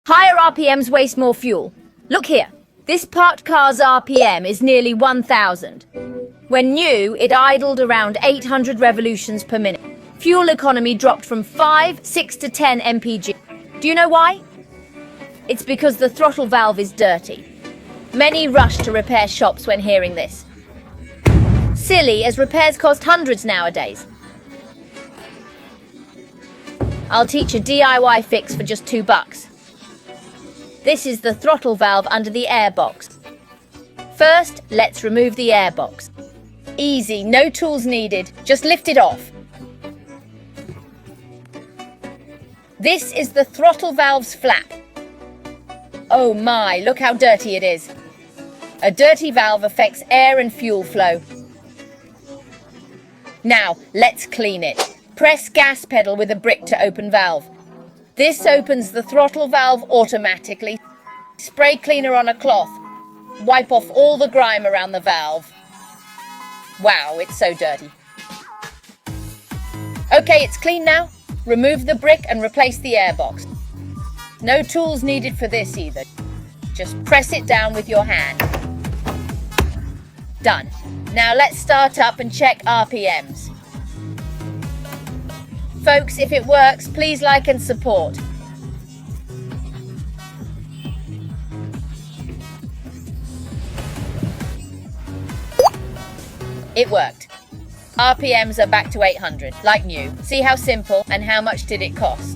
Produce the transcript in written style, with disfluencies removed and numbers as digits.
Higher RPMs waste more fuel. Look here. This parked car's RPM is nearly 1,000. When new, it idled around 800 revolutions per minute. Fuel economy dropped from 6 to 10 mpg. Do you know why? It's because the throttle valve is dirty. Many rush to repair shops when hearing this. Silly, as repairs cost hundreds nowadays. I'll teach a DIY fix for just $2. This is the throttle valve under the air box. First, let's remove the air box. Easy, no tools needed, just lift it off. This is the throttle valve's flap. Oh my, look how dirty it is. A dirty valve affects air and fuel flow. Now, let's clean it. Press gas pedal with a brick to open valve. This opens the throttle valve automatically. Spray cleaner on a cloth. Wipe off all the grime around the valve. Wow, it's so dirty. Okay, it's clean now. Remove the brick and replace the airbox. No tools needed for this either. Just press it down with your hand. Done. Now let's start up and check RPMs. Folks, if it works, please like and support. It worked. RPMs are back to 800, like new. See how simple, and how much did it cost?